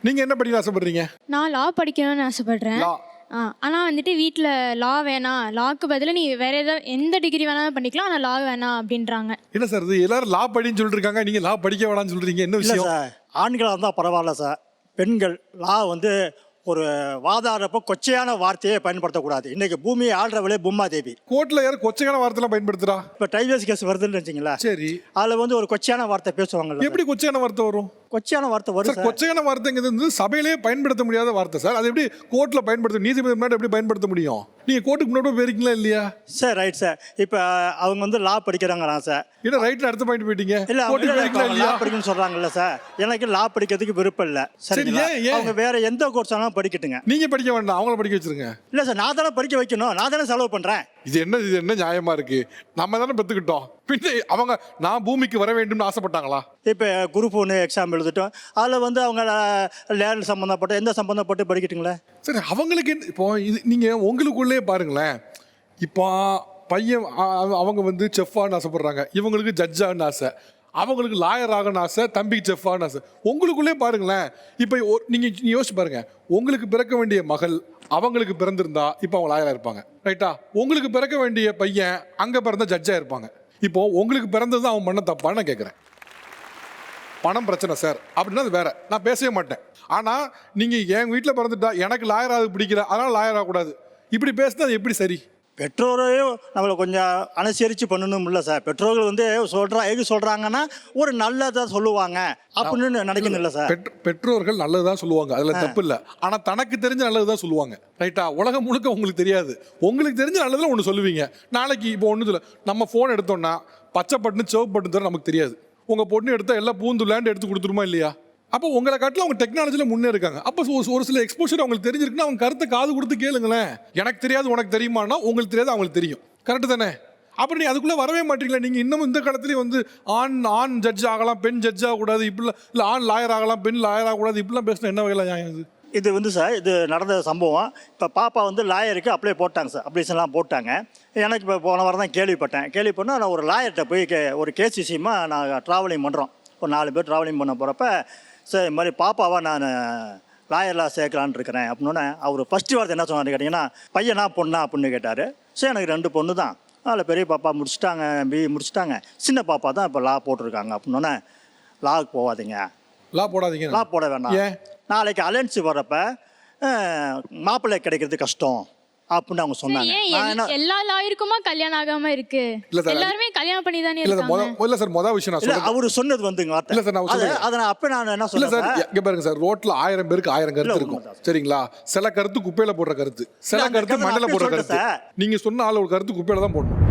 நீங்க என்ன படிக்க ஆசைப்படுறீங்க? நான் லா படிக்கணும்னு ஆசைப்படுறேன். லா. ஆனால் வந்துட்டு வீட்டில் லா வேணாம், லாக்கு பதிலாக நீ வேற ஏதாவது எந்த டிகிரி வேணாலும் பண்ணிக்கலாம், ஆனால் லா வேணாம் அப்படின்றாங்க. என்ன சார் இது எல்லாரும் லா படின்னு சொல்லிட்டு இருக்காங்க, நீங்க லா படிக்க வேணாம்னு சொல்றீங்க, என்ன இல்லை விஷயம்? சார், ஆண்களாக இருந்தால் பரவாயில்ல சார். பெண்கள் லா வந்து ஒரு வாதாடுறப்போ கொச்சையான வார்த்தையை பயன்படுத்தக்கூடாது. இன்னைக்கு பூமியை ஆள்றவளே பூமா தேவி. கோர்ட்ல யாரும் கொச்சையான வார்த்தைலாம் பயன்படுத்துறா? இப்போ டைவர்ஸ் கேஸ் வருதுன்னு வச்சிங்களா, சரி, அதில் வந்து ஒரு கொச்சையான வார்த்தை பேசுவாங்கல்ல. எப்படி கொச்சையான வார்த்தை வரும்? கொச்சையான வார்த்தை வரும் சார் சார். கொச்சையான வார்த்தைங்கிறது வந்து சபையிலேயே பயன்படுத்த முடியாத வார்த்தை சார். அது எப்படி கோர்ட்ல பயன்படுத்த, நீதிபதி முன்னாடி எப்படி பயன்படுத்த முடியும்? நீங்க கோர்ட்டுக்கு முன்னாடி போயிருக்கீங்களா இல்லையா? Sir right sir. இப்போ அவங்க வந்து லா படிக்கிறாங்களா சார்? என்ன ரைட்ல அடுத்த பாயிண்ட் போயிட்டீங்க? இல்லை, கோர்ட்டுக்கு போயிருக்கீங்களா லா இல்லையா? படிக்கணும்னு சொல்கிறாங்கல்ல சார். எனக்கு லா படிக்கிறதுக்கு விருப்பம் இல்லை. சரிங்களா? ஏன்? அவங்க வேற எந்த கோர்ஸ் ஆனாலும் படிக்கட்டுங்க. நீங்க படிக்க வேண்டாம், அவங்கள படிக்க வச்சிருங்க. இல்லை சார், நான் தானே படிக்க வைக்கணும், நான் தானே செலவு பண்ணுறேன். இது என்ன நியாயமா இருக்கு? நம்ம தானே பெத்துக்கிட்டோம். பின்ன அவங்க நான் பூமிக்கு வர வேண்டும்னு ஆசைப்பட்டாங்களா? இப்போ குரூப் 1 எக்ஸாம் எழுதிட்டோம், அதில் வந்து அவங்க லேண்ட் சம்மந்தப்பட்ட எந்த சம்மந்தப்பட்டு படிக்கட்டுங்களே. சரி, அவங்களுக்கு இப்போ இது நீங்க உங்களுக்குள்ளே பாருங்களேன். இப்போ பையன் அவங்க வந்து செஃப்பான்னு ஆசைப்படுறாங்க, இவங்களுக்கு ஜட்ஜான்னு ஆசை, அவங்களுக்கு லாயர் ஆகணும்னு ஆசை, தம்பிக்கு செஃப்பான்னு ஆசை. உங்களுக்குள்ளே பாருங்களேன். இப்போ நீங்க யோசிச்சு பாருங்க, உங்களுக்கு பிறக்க வேண்டிய மகள் அவங்களுக்கு பிறந்திருந்தா இப்போ அவங்க லாயராக இருப்பாங்க, ரைட்டா? உங்களுக்கு பிறக்க வேண்டிய பையன் அங்கே பிறந்த ஜட்ஜாக இருப்பாங்க. இப்போ உங்களுக்கு பிறந்தது அவன் பண்ண தப்பான்னு நான் கேட்குறேன். பணம் பிரச்சனை சார் அப்படின்னா அது வேற, நான் பேசவே மாட்டேன். ஆனால் நீங்கள் என் வீட்டில் பிறந்துட்டா எனக்கு லாயர் ஆக பிடிக்கல, அதனால் லாயர் ஆகக்கூடாது, இப்படி பேசுனா அது எப்படி சரி? பெற்றோரையும் நம்மளை கொஞ்சம் அனுசரித்து பண்ணணும் இல்லை சார். பெற்றோர்கள் வந்து எது சொல்கிறாங்கன்னா ஒரு நல்லதாக சொல்லுவாங்க அப்படின்னு நினைக்கணும் இல்லை சார். பெற்றோர்கள் நல்லதுதான் சொல்லுவாங்க, அதில் தப்பு இல்லை. ஆனால் தனக்கு தெரிஞ்ச நல்லதுதான் சொல்லுவாங்க, ரைட்டா? உலகம் முழுக்க உங்களுக்கு தெரியாது, உங்களுக்கு தெரிஞ்ச நல்லதில் ஒன்று சொல்லுவீங்க. நாளைக்கு இப்போ ஒன்று சொல்ல, நம்ம ஃபோன் எடுத்தோம்னா பச்சை பட்டுன்னு சிவப்பு பட்டுன்னு தவிர நமக்கு தெரியாது. உங்கள் பொண்ணு எடுத்தால் எல்லாம் பூந்துலாண்டு எடுத்து கொடுத்துருமா இல்லையா? அப்போ உங்களை காட்டில் அவங்க டெக்னாலஜியில் முன்னே இருக்காங்க. அப்போ ஒரு சில எக்ஸ்போஷர் அவங்களுக்கு தெரிஞ்சிருக்குன்னா அவங்க கருத்தை காது கொடுத்து கேளுங்களேன். எனக்கு தெரியாது உனக்கு தெரியுமானா உங்களுக்கு தெரியாது அவங்களுக்கு தெரியும், கரெக்டு தானே? அப்படி நீ அதுக்குள்ளே வரவே மாட்டீங்களா? நீங்கள் இன்னமும் இந்த காலத்துலேயும் வந்து ஆண் ஜட்ஜ் ஆகலாம், பெண் ஜட்ஜ் ஆகக்கூடாது, இப்படிலாம் இல்லை, ஆண் லாயர் ஆகலாம், பெண் லாயர் ஆகக்கூடாது, இப்படிலாம் பேசினா என்ன வகையில் நியாயம்? இது வந்து சார், இது நடந்த சம்பவம். இப்போ பாப்பா வந்து லாயருக்கு அப்ளை போட்டாங்க சார், அப்ளிகேஷன்லாம் போட்டாங்க. எனக்கு இப்போ போன வாரம் தான் கேள்விப்பட்டேன். நான் ஒரு லாயர்கிட்ட போய் ஒரு கேஸ் விஷயமா நான் ட்ராவலிங் பண்ணுறோம், ஒரு 4 பேர் ட்ராவலிங் பண்ண போகிறப்ப, சார் இது மாதிரி பாப்பாவை நான் லாயர்லாம் சேர்க்கலான்னு இருக்கிறேன் அப்படின்னோடனே அவர் ஃபஸ்ட்டு வார்த்தை என்ன சொன்னார் கேட்டிங்கன்னா, பையனா பொண்ணா அப்படின்னு கேட்டார். சார் எனக்கு 2 பொண்ணு தான், அதில் பெரிய பாப்பா முடிச்சுட்டாங்க, பிஇ முடிச்சுட்டாங்க, சின்ன பாப்பா தான் இப்போ லா போட்டிருக்காங்க அப்படின்னோடனே, லாவுக்கு போகாதீங்க, லா போட வேண்டாம், நாளைக்கு அலைன்ஸ் வர்றப்ப மாப்பிள்ளை கிடைக்கிறது கஷ்டம் அப்படின்னு அவங்க சொன்னாங்க. எல்லா லாயருக்குமா கல்யாணம் ஆகாம இருக்கு? எல்லாருமே கல்யாணம் பண்ணி தானே இருக்காங்க. இல்ல சார், மொதல் விஷயம் நான் சொல்றேன், அவரு சொன்னது வந்துங்க வார்த்தை. இல்ல சார், நான் சொல்றேன், அத நான் அப்ப நான் என்ன சொல்ல சொல்றேன் சார், இங்க பாருங்க சார், ரோட்ல 1000 பேருக்கு 1000 கருத்து இருக்கும், சரிங்களா? சில கருத்து குப்பையில போடுற கருத்து, சில கருத்து மண்ணில போடுற கருத்து. நீங்க சொன்ன ஆள் ஒரு கருத்து குப்பையில தான் போடணும்.